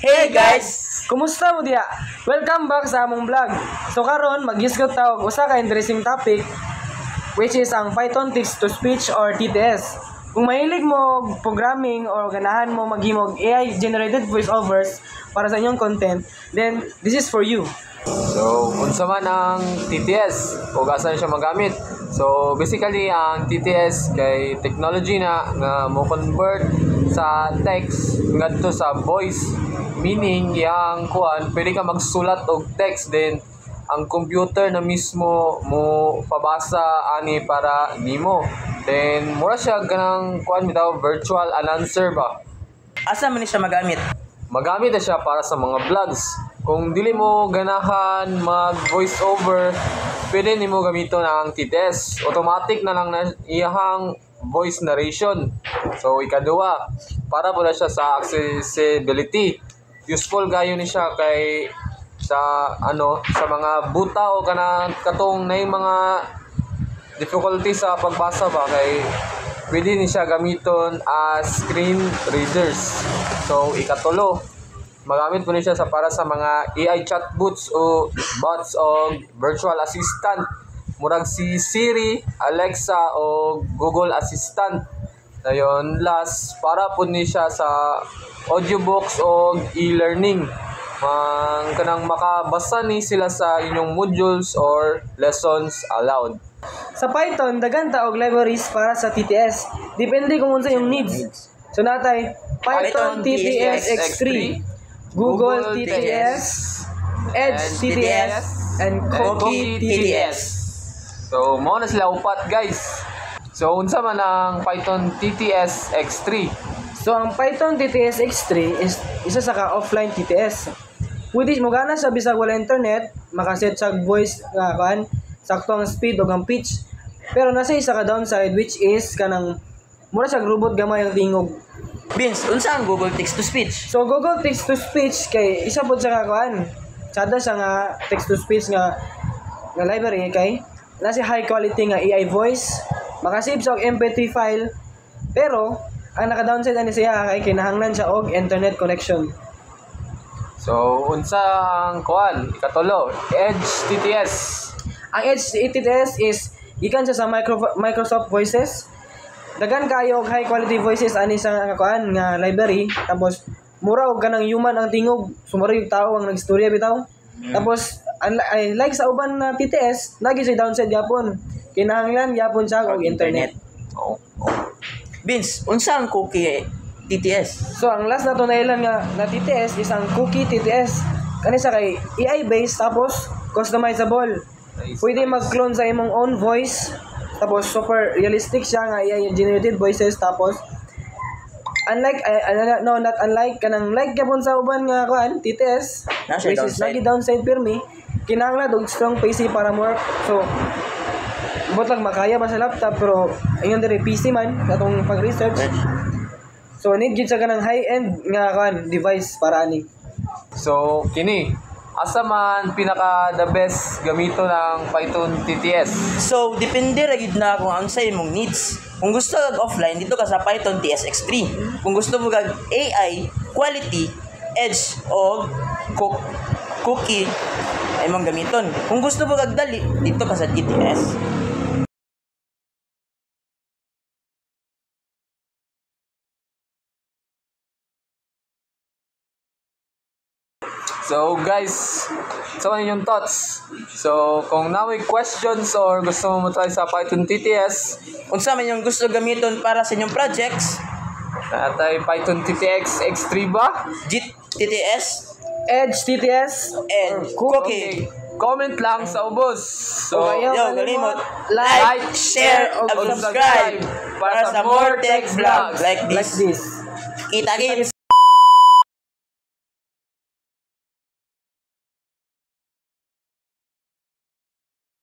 Hey guys! Kumusta mo diya? Welcome back sa among vlog. So karon maghisgot ta og usa ka interesting topic which is ang Python text to speech or TTS. Kung mahilig mo og programming or ganahan mo maghimog AI generated voiceovers para sa inyong content, then this is for you. So, unsa man ang TTS o asa siya magamit? So, basically ang TTS kay technology na nga mo convert sa text ngadto sa voice, meaning yang kuan pwede ka magsulat og text then ang computer na mismo mo pabasa ani para nimo. Then mura siya ganang kuan bitaw virtual announcer ba. Asa man ni siya magamit? Magamit na siya para sa mga vlogs. Kung dili mo ganahan mag voice over, pwede nimo gamiton ang TTS. Automatic na lang na iyahang voice narration. So ikaduha, para pala siya sa accessibility. Useful gayo ni siya kay sa sa mga buta o kanang katong nay mga difficulty sa pagbasa ba kay pwede ni siya gamiton as screen readers. So ikatulo, magamit po niya siya para sa mga AI chatbots o bots o virtual assistant. Murag si Siri, Alexa o Google Assistant. Dayon last, para po niya siya sa audiobooks o e-learning. Kanang makabasa ni sila sa inyong modules or lessons aloud. Sa Python daghan ta og libraries para sa TTS. Depende kung unsa yung needs. So natay Python TTS X3, Google TTS, Edge TTS, and Cookie TTS. So, mao na sila upat, guys. So, unsa man ang Python TTS X3? So ang Python TTS X3 is isa sa ka offline TTS. Pwede mo gana sa bisag wala internet, makaset sa voice nga kan, sakto ang speed o ang pitch. Pero nasa isa ka downside which is kanang mura sa robot gamay ang tingog. Vince, unsa ang Google Text to Speech? So Google Text to Speech kay isa pod sa kakuan. Sada sa nga text to speech nga library kay nasa high quality nga AI voice, makasave sa og MP3 file. Pero ang naka-downside ani siya kay kinahanglan siya og internet connection. So, unsa ang kuan? Ikatulo, Edge TTS. Ang Edge TTS is gikan siya sa Microsoft Voices. Dagan kayo og high quality voices ani sa nga kuan nga library, tapos mura og kanang human ang tingog, sumara yung tao ang nagstorya bitaw. Tapos like sa uban na TTS, lagi sa downside gyapon. Kinahanglan gyapon siya og internet. Oh. Vince, unsa ang Cookie TTS? So ang last na to na ilan nga na TTS is ang Cookie TTS. Kani sa kay AI based tapos customizable. Pwede mag-clone sa imong own voice. Tapos super realistic siya nga AI generated voices. Tapos not unlike kanang like gyapon sa uban nga kuan TTS, which is lagi downside pirmi, kinahanglan og strong PC para work. So bot lang makaya ba sa laptop pero ayun diri PC man katong pag-research. So need gyud sa kanang high-end nga kuan device para ani. So, kini asa man pinaka the best gamito ng Python TTS? So, depende ra gid na kung ang sa imong needs. Kung gusto kag offline, dito ka sa Python TS X3. Kung gusto mo kag AI, quality, Edge o Cookie ay mong gamiton. Kung gusto mo kag dali, dito ka sa TTS. So guys, so ano yung thoughts? So kung naway questions or gusto mo try sa Python TTS, Unsa man yung gusto gamiton para sa inyong projects? natay Python TTX X3 ba? TTS, Edge TTS and Cookie. Comment lang sa ubos. So, Yo, galimot. Like, share, and subscribe para sa more tech vlogs like this. Like this. Kita-kits!